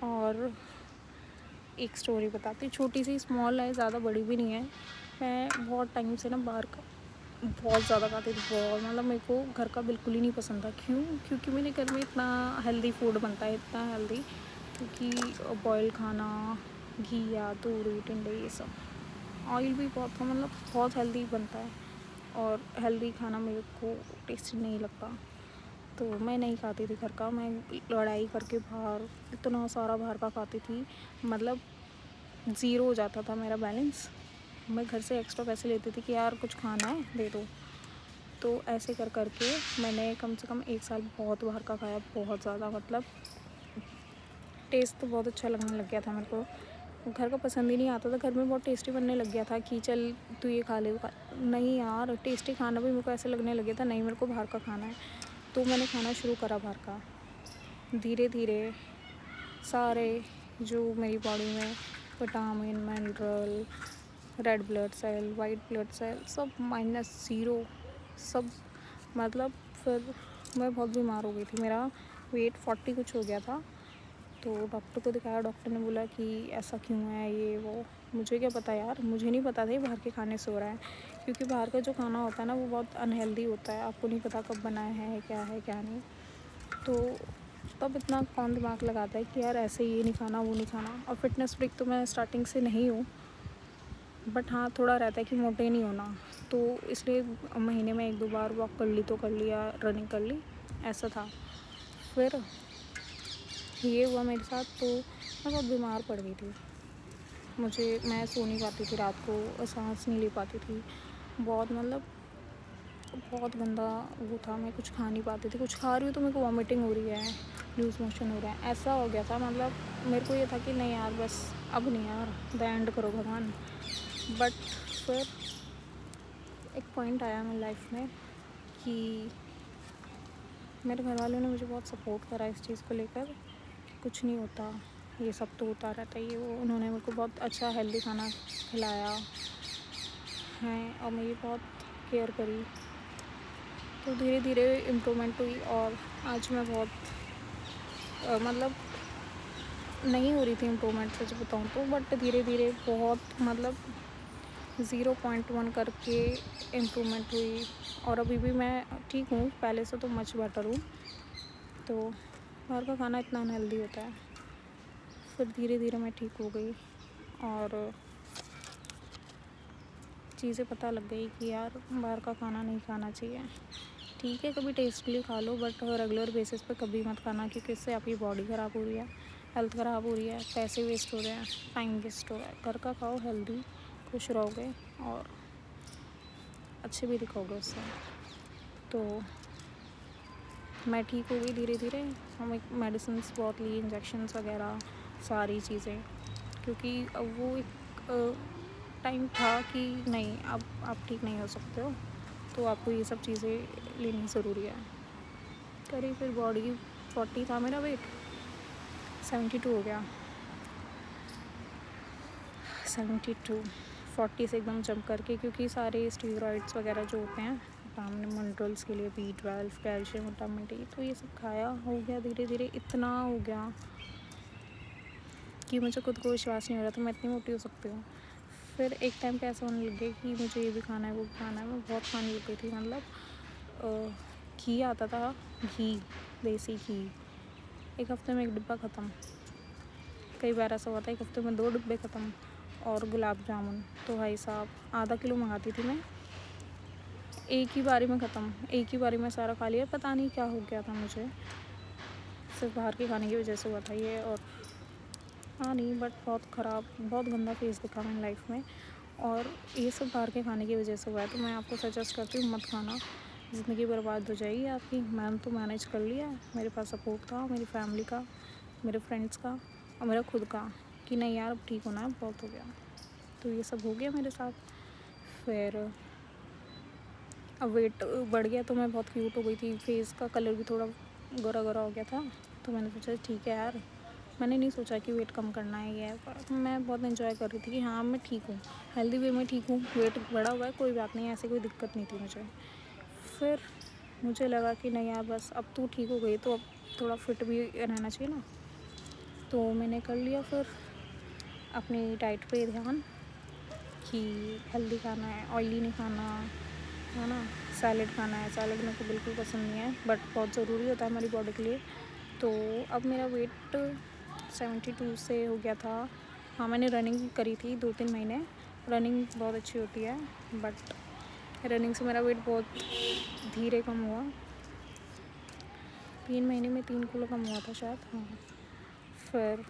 और एक स्टोरी बताती हूँ, छोटी सी स्मॉल है, ज़्यादा बड़ी भी नहीं है। मैं बहुत टाइम से ना बाहर का बहुत ज़्यादा खाती थी, बहुत मतलब मेरे को घर का बिल्कुल ही नहीं पसंद था। क्यों? क्योंकि मेरे घर में इतना हेल्दी फूड बनता है, इतना हेल्दी, क्योंकि बॉयल खाना, घिया, तूरी, टिंडे, ये सब ऑयल भी बहुत था, मतलब बहुत हेल्दी बनता है। और हेल्दी खाना मेरे को टेस्टी नहीं लगता, तो मैं नहीं खाती थी घर का। मैं लड़ाई करके बाहर इतना सारा बाहर का खाती थी, मतलब ज़ीरो हो जाता था मेरा बैलेंस। मैं घर से एक्स्ट्रा पैसे लेती थी कि यार कुछ खाना है दे दो। तो ऐसे कर करके मैंने कम से कम 1 साल बहुत बाहर का खाया, बहुत ज़्यादा, मतलब टेस्ट तो बहुत अच्छा लगने लग गया था मेरे को। घर का पसंद ही नहीं आता था, घर में बहुत टेस्टी बनने लग गया था कि चल तू ये खा ले, वो खा। नहीं यार, टेस्टी खाना भी मेरे को ऐसे लगने लग गया था, नहीं मेरे को बाहर का खाना है। तो मैंने खाना शुरू करा बाहर का। धीरे धीरे सारे जो मेरी बॉडी में vitamin, mineral, red blood cell, white blood cell सब -0, सब, मतलब फिर मैं बहुत बीमार हो गई थी। मेरा वेट 40 कुछ हो गया था। तो डॉक्टर को दिखाया, डॉक्टर ने बोला कि ऐसा क्यों है, ये वो। मुझे क्या पता यार, मुझे नहीं पता था ये बाहर के खाने से हो रहा है, क्योंकि बाहर का जो खाना होता है ना वो बहुत अनहेल्दी होता है, आपको नहीं पता कब बनाया है क्या नहीं। तो तब इतना कौन दिमाग लगाता है कि यार ऐसे ये नहीं खाना, वो नहीं खाना। और फिटनेस फ्रीक तो मैं स्टार्टिंग से नहीं हूँ, बट हाँ थोड़ा रहता है कि मोटे नहीं होना, तो इसलिए महीने में 1-2 बार वॉक कर ली तो कर लिया, रनिंग कर ली, ऐसा था। फिर ये हुआ मेरे साथ, तो मैं बहुत बीमार पड़ गई थी। मैं सो नहीं पाती थी रात को, सांस नहीं ले पाती थी, बहुत, मतलब बहुत गंदा वो था। मैं कुछ खा नहीं पाती थी, कुछ खा रही हूँ तो मेरे को वॉमिटिंग हो रही है, लूज़ मोशन हो रहा है, ऐसा हो गया था। मतलब मेरे को ये था कि नहीं यार, बस अब नहीं यार, द एंड करो भगवान। बट फिर एक पॉइंट आया मेरी लाइफ में कि मेरे घर वालों ने मुझे बहुत सपोर्ट करा इस चीज़ को लेकर कि कुछ नहीं होता, ये सब तो होता रहता है, ये वो। उन्होंने मेरे को बहुत अच्छा हेल्दी खाना खिलाया है और मेरी बहुत केयर करी। तो धीरे धीरे इम्प्रूवमेंट हुई और आज मैं बहुत मतलब नहीं हो रही थी इम्प्रूवमेंट, सच बताऊँ तो, बट धीरे धीरे बहुत, मतलब 0.1 करके इम्प्रूवमेंट हुई। और अभी भी मैं ठीक हूँ, पहले से तो मच बेटर हूँ। तो बाहर का खाना इतना अनहेल्दी होता है। फिर धीरे धीरे मैं ठीक हो गई और चीज़ें पता लग गई कि यार बाहर का खाना नहीं खाना चाहिए। ठीक है, कभी टेस्ट के लिए खा लो, बट रेगुलर बेसिस पे कभी मत खाना, क्योंकि इससे आपकी बॉडी ख़राब हो रही है, हेल्थ ख़राब हो रही है, पैसे वेस्ट हो रहे हैं, टाइम वेस्ट हो रहा है। घर का खाओ, हेल्दी, खुश रहोगे और अच्छे भी दिखोगे उससे। तो मैं ठीक हो गई धीरे धीरे। हम एक मेडिसिन्स बहुत ली, इंजेक्शन्स वगैरह सारी चीज़ें, क्योंकि अब वो एक टाइम था कि नहीं, अब आप ठीक नहीं हो सकते हो, तो आपको ये सब चीज़ें लेनी ज़रूरी है। करी फिर बॉडी, 40 था मेरा वेट, 72 हो गया, 72, 40 से एकदम जंप करके, क्योंकि सारे स्टीरॉइड्स वगैरह जो होते हैं विटामिन मिनरल्स के लिए, B12, कैल्शियम, विटामिन D, तो ये सब खाया, हो गया धीरे धीरे, इतना हो गया कि मुझे खुद को विश्वास नहीं हो रहा था मैं इतनी मोटी हो सकती हूँ। फिर एक टाइम पे ऐसा होने लग गया कि मुझे ये भी खाना है, वो भी खाना है, मैं बहुत खाने लग गई थी। मतलब घी आता था, घी, देसी घी, एक हफ्ते में 1 डिब्बा ख़त्म। कई बार ऐसा हुआ था 1 हफ्ते में 2 डिब्बे ख़त्म। और गुलाब जामुन तो भाई साहब आधा किलो मंगाती थी मैं, एक ही बारी में ख़त्म, एक ही बारी में सारा खा लिया। पता नहीं क्या हो गया था मुझे, सिर्फ बाहर के खाने की वजह से हुआ था ये। और हाँ नहीं, बट बहुत ख़राब, बहुत गंदा फेस दिखा मेरी लाइफ में, और ये सब बाहर के खाने की वजह से हुआ है। तो मैं आपको सजेस्ट करती हूँ, मत खाना, ज़िंदगी बर्बाद हो जाएगी आपकी। मैंने तो मैनेज कर लिया, मेरे पास सपोर्ट था, मेरी फैमिली का, मेरे फ्रेंड्स का और मेरा खुद का, कि नहीं यार अब ठीक होना है, बहुत हो गया। तो ये सब हो गया मेरे साथ। फिर अब वेट बढ़ गया, तो मैं बहुत क्यूट हो गई थी, फेस का कलर भी थोड़ा गोरा गोरा हो गया था। तो मैंने सोचा ठीक है यार, मैंने नहीं सोचा कि वेट कम करना है, ये है, पर मैं बहुत एंजॉय कर रही थी कि हाँ मैं ठीक हूँ, हेल्दी वे में ठीक हूँ, वेट बढ़ा हुआ है, कोई बात नहीं, ऐसी कोई दिक्कत नहीं थी मुझे। फिर मुझे लगा कि नहीं यार, बस अब तू ठीक हो गई तो अब थोड़ा फिट भी रहना चाहिए ना। तो मैंने कर लिया फिर अपनी डाइट पे ध्यान कि हेल्दी खाना है, ऑयली नहीं खाना, है ना। सैलेड खाना है, सैलेड मेरे को बिल्कुल पसंद नहीं है, बट बहुत ज़रूरी होता है हमारी बॉडी के लिए। तो अब मेरा वेट 72 से हो गया था। हाँ, मैंने रनिंग करी थी 2-3 महीने। रनिंग बहुत अच्छी होती है, बट रनिंग से मेरा वेट बहुत धीरे कम हुआ। 3 महीने में 3 किलो कम हुआ था शायद। हाँ, फिर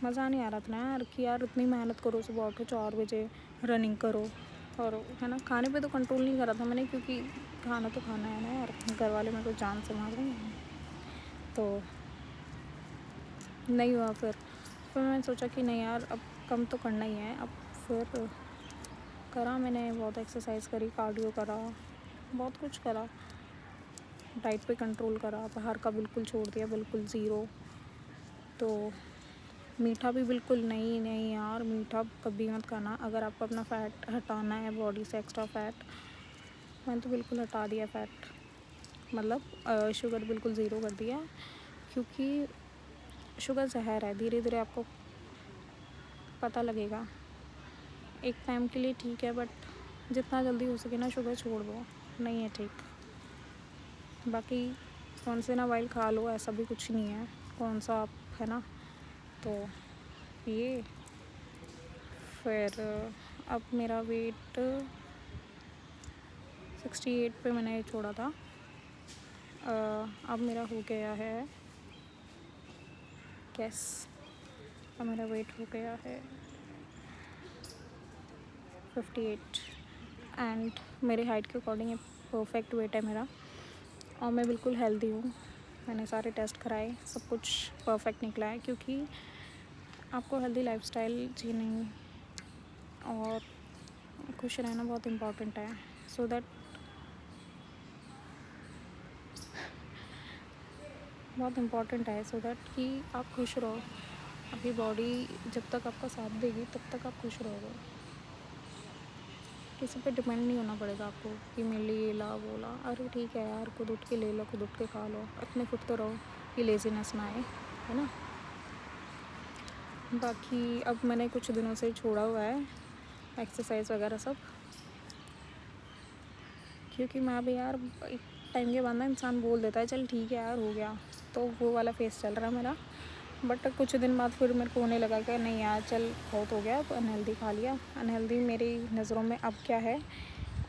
मज़ा नहीं आ रहा था ना यार कि यार इतनी मेहनत करो, सुबह उठो 4 बजे रनिंग करो, और है ना। खाने पे तो कंट्रोल नहीं करा था मैंने, क्योंकि खाना तो खाना है ना यार, घर वाले मेरे को जान से मार रहे हैं, तो नहीं हुआ। फिर मैंने सोचा कि नहीं यार, अब कम तो करना ही है। अब फिर करा मैंने, बहुत एक्सरसाइज करी, कार्डियो करा, बहुत कुछ करा, डाइट पे कंट्रोल करा, बाहर का बिल्कुल छोड़ दिया, बिल्कुल ज़ीरो। तो मीठा भी बिल्कुल नहीं, नहीं यार, मीठा कभी मत खाना अगर आपको अपना फ़ैट हटाना है बॉडी से, एक्स्ट्रा फ़ैट। मैंने तो बिल्कुल हटा दिया फ़ैट, मतलब शुगर बिल्कुल ज़ीरो कर दिया, क्योंकि शुगर ज़हर है। धीरे धीरे आपको पता लगेगा। एक टाइम के लिए ठीक है, बट जितना जल्दी हो सके ना शुगर छोड़ दो, नहीं है ठीक। बाकी कौन से ना वाइल खा लो, ऐसा भी कुछ नहीं है, कौन सा आप, है ना। तो ये फिर अब मेरा वेट 68 पे मैंने छोड़ा था। अब मेरा हो गया है, यस, अब मेरा वेट हो गया है 58, एंड मेरे हाइट के अकॉर्डिंग परफेक्ट वेट है मेरा, और मैं बिल्कुल हेल्दी हूँ। मैंने सारे टेस्ट कराए, सब कुछ परफेक्ट निकला है, क्योंकि आपको हेल्दी लाइफस्टाइल जीनी और खुश रहना बहुत इम्पॉर्टेंट है, सो दैट बहुत इम्पॉर्टेंट है, सो दैट कि आप खुश रहो। आपकी बॉडी जब तक आपका साथ देगी तब तक आप खुश रहोगे। किसी पे डिपेंड नहीं होना पड़ेगा आपको कि मेरे लिए ये ला वो ला। अरे ठीक है यार, खुद उठ के ले लो, खुद उठ के खा लो, अपने खुद तो रहो, कि लेज़ीनेस ना आए, है ना। बाकी अब मैंने कुछ दिनों से छोड़ा हुआ है एक्सरसाइज वगैरह सब, क्योंकि मैं भी यार एक टाइम के बाद ना इंसान बोल देता है चल ठीक है यार, हो गया, तो वो वाला फेस चल रहा है मेरा। बट कुछ दिन बाद फिर मेरे को होने लगा कि नहीं यार, चल बहुत हो गया, अब अनहेल्दी खा लिया। अनहेल्दी मेरी नज़रों में अब क्या है,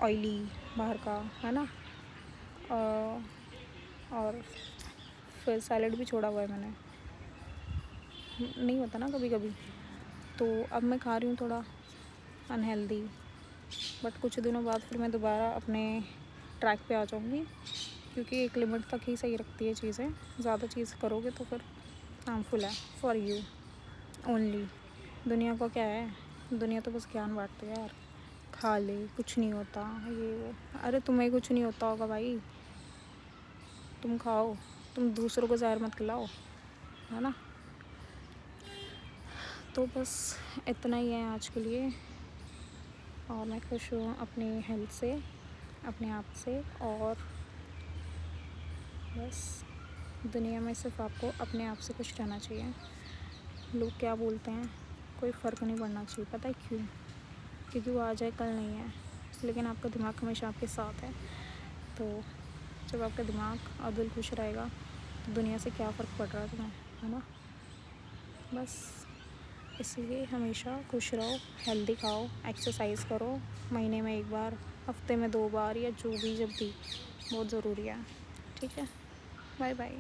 ऑयली बाहर का, है ना। और फिर सैलेड भी छोड़ा हुआ है मैंने, नहीं होता ना कभी कभी। तो अब मैं खा रही हूँ थोड़ा अनहेल्दी, बट कुछ दिनों बाद फिर मैं दोबारा अपने ट्रैक पे आ जाऊँगी, क्योंकि एक लिमिट तक ही सही रखती है चीज़ें। ज़्यादा चीज़ करोगे तो फिर हार्मफुल है फॉर यू ओनली। दुनिया को क्या है, दुनिया तो बस ज्ञान बांटती है यार, खा ले, कुछ नहीं होता, ये वो। अरे तुम्हें कुछ नहीं होता होगा भाई, तुम खाओ, तुम दूसरों को जहर मत खिलाओ, है ना। तो बस इतना ही है आज के लिए, और मैं खुश हूँ अपनी हेल्थ से, अपने आप से, और बस दुनिया में सिर्फ आपको अपने आप से खुश रहना चाहिए। लोग क्या बोलते हैं कोई फ़र्क नहीं पड़ना चाहिए, पता है क्यों? क्योंकि वो आज है कल नहीं है, लेकिन आपका दिमाग हमेशा आपके साथ है। तो जब आपका दिमाग और दिल खुश रहेगा तो दुनिया से क्या फ़र्क पड़ रहा है तुम्हें, है ना। बस इसलिए हमेशा खुश रहो, हेल्दी खाओ, एक्सरसाइज करो, महीने में 1 बार, हफ्ते में 2 बार, या जो भी जब भी, बहुत ज़रूरी है। ठीक है, बाय बाय।